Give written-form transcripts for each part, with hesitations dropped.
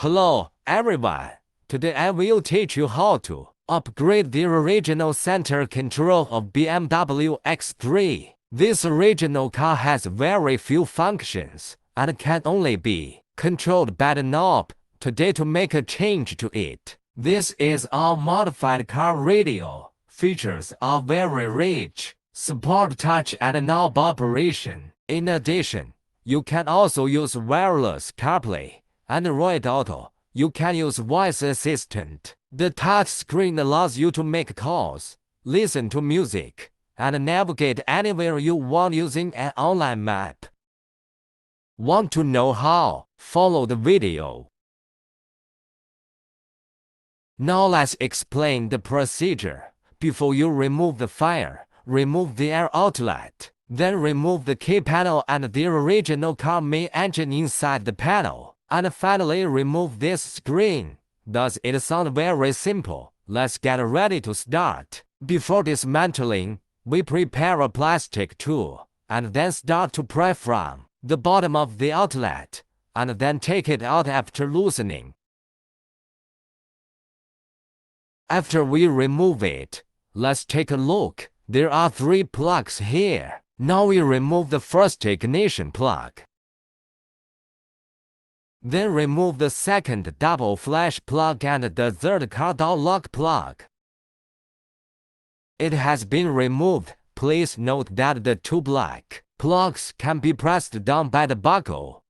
Hello, everyone. Today I will teach you how to upgrade the original center control of BMW X3. This original car has very few functions and can only be controlled by the knob. Today to make a change to it. This is our modified car radio. Features are very rich. Support touch and knob operation. In addition, you can also use wireless Carplay. Android Auto. You can use voice assistant. The touch screen allows you to make calls, listen to music, and navigate anywhere you want using an online map. Want to know how? Follow the video. Now let's explain the procedure. Before you remove the fire, remove the air outlet. Then remove the key panel and the original car main engine inside the panel. And finally remove this screen. Does it sound very simple? Let's get ready to start. Before dismantling, we prepare a plastic tool, and then start to pry from the bottom of the outlet, and then take it out after loosening. After we remove it, let's take a look. There are 3 plugs here. Now we remove the first ignition plug. Then remove the second double flash plug and the third car door lock plug. It has been removed. Please note that the 2 black plugs can be pressed down by the buckle.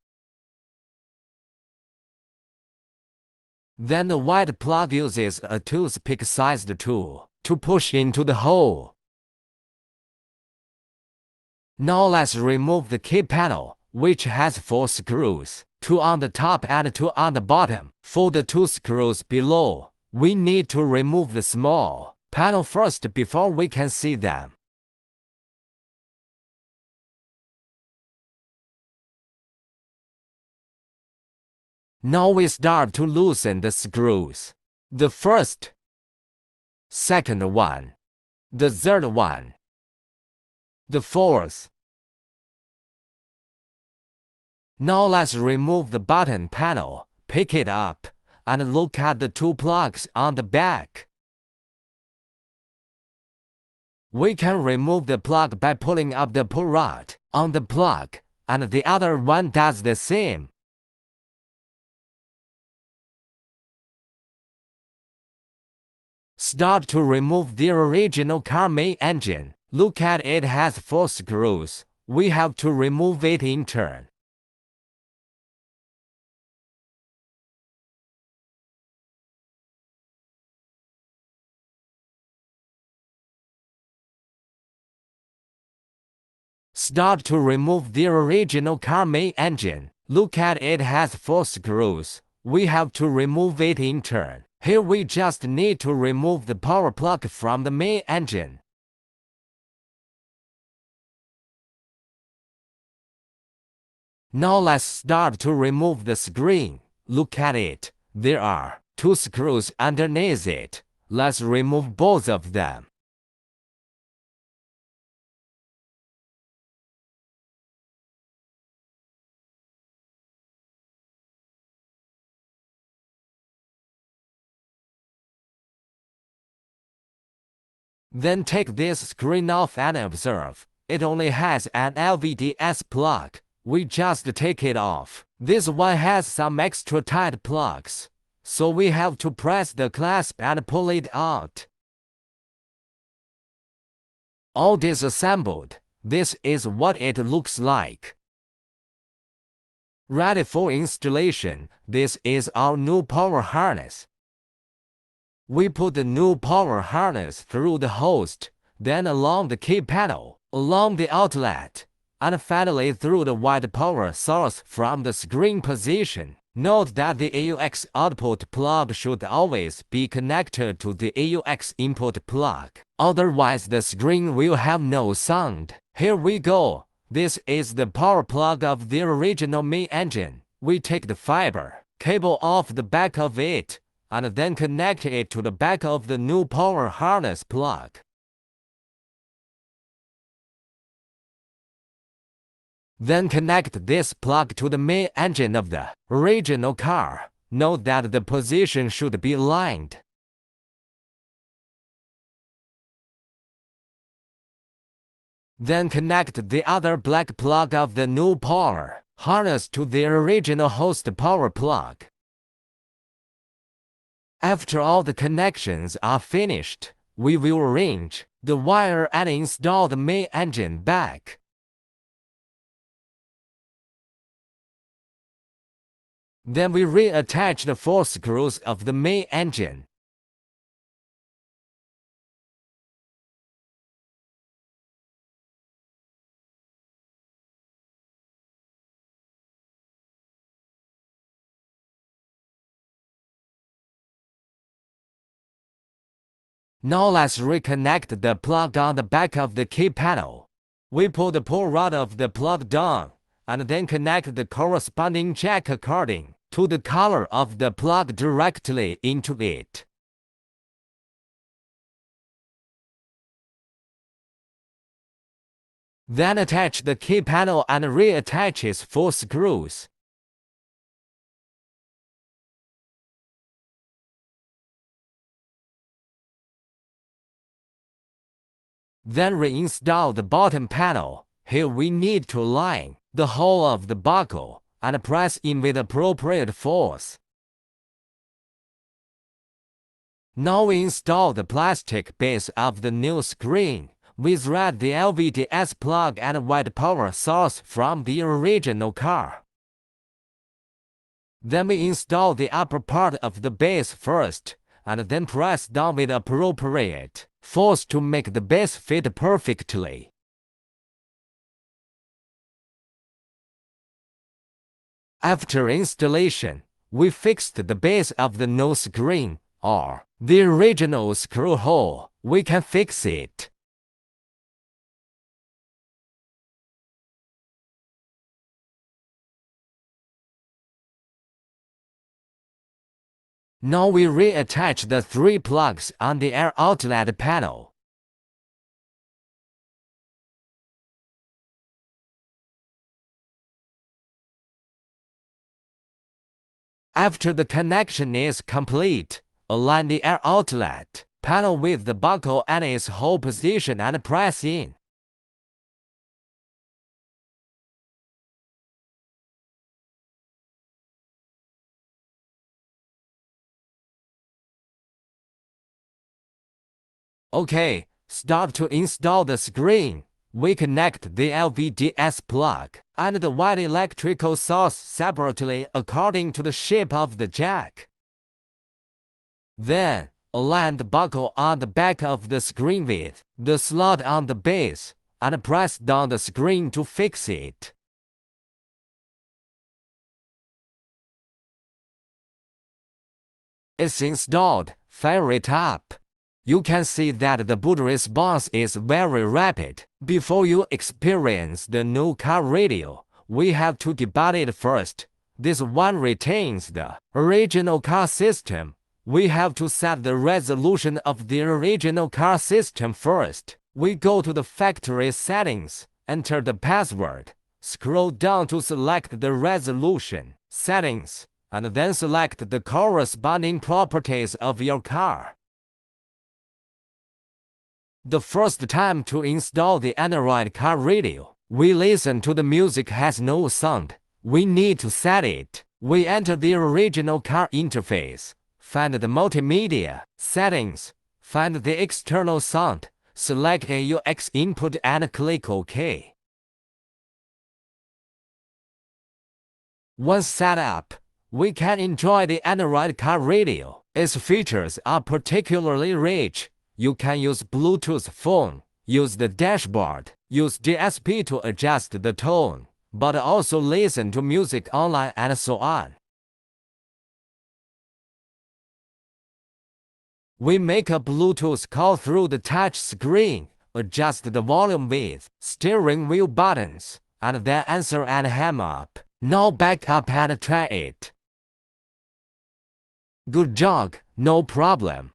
Then the white plug uses a toothpick-sized tool to push into the hole. Now let's remove the key panel, which has 4 screws, 2 on the top and 2 on the bottom. For the 2 screws below, we need to remove the small panel first before we can see them. Now we start to loosen the screws. The first, second one, the third one, the fourth. Now let's remove the button panel, pick it up, and look at the 2 plugs on the back. We can remove the plug by pulling up the pull rod on the plug, and the other one does the same. Start to remove the original car main engine. Look at it has 4 screws. We have to remove it in turn. Start to remove the original car main engine. Look at it has 4 screws. We have to remove it in turn. Here we just need to remove the power plug from the main engine. Now let's start to remove the screen. Look at it. There are 2 screws underneath it. Let's remove both of them. Then take this screen off and observe. It only has an LVDS plug. We just take it off. This one has some extra tight plugs, so we have to press the clasp and pull it out. All disassembled. This is what it looks like. Ready for installation. This is our new power harness. We put the new power harness through the host, then along the key panel, along the outlet, and finally through the white power source from the screen position. Note that the AUX output plug should always be connected to the AUX input plug. Otherwise the screen will have no sound. Here we go. This is the power plug of the original main engine. We take the fiber cable off the back of it, and then connect it to the back of the new power harness plug. Then connect this plug to the main engine of the original car. Note that the position should be aligned. Then connect the other black plug of the new power harness to the original host power plug. After all the connections are finished, we will arrange the wire and install the main engine back. Then we reattach the 4 screws of the main engine. Now let's reconnect the plug on the back of the key panel. We pull the pull rod of the plug down, and then connect the corresponding jack according to the color of the plug directly into it. Then attach the key panel and reattach its 4 screws. Then reinstall the bottom panel. Here we need to line the hole of the buckle and press in with appropriate force. Now we install the plastic base of the new screen. We thread the LVDS plug and white power source from the original car. Then we install the upper part of the base first, and then press down with appropriate force to make the base fit perfectly. After installation, we fixed the base of the new screen, or the original screw hole. We can fix it. Now we reattach the 3 plugs on the air outlet panel. After the connection is complete, align the air outlet panel with the buckle and its hole position and press in. OK, start to install the screen. We connect the LVDS plug and the white electrical source separately according to the shape of the jack. Then, align the buckle on the back of the screen with the slot on the base, and press down the screen to fix it. It's installed. Fire it up. You can see that the boot response is very rapid. Before you experience the new car radio, we have to debug it first. This one retains the original car system. We have to set the resolution of the original car system first. We go to the factory settings, enter the password, scroll down to select the resolution settings, and then select the corresponding properties of your car. The first time to install the Android car radio, we listen to the music has no sound. We need to set it. We enter the original car interface, find the multimedia settings, find the external sound, select AUX input and click OK. Once set up, we can enjoy the Android car radio. Its features are particularly rich. You can use Bluetooth phone, use the dashboard, use DSP to adjust the tone, but also listen to music online and so on. We make a Bluetooth call through the touch screen, adjust the volume with steering wheel buttons, and then answer and hang up. Now back up and try it. Good job, no problem.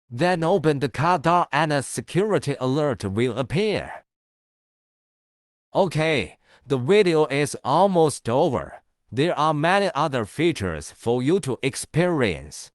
Then open the car door and a security alert will appear. OK, the video is almost over. There are many other features for you to experience.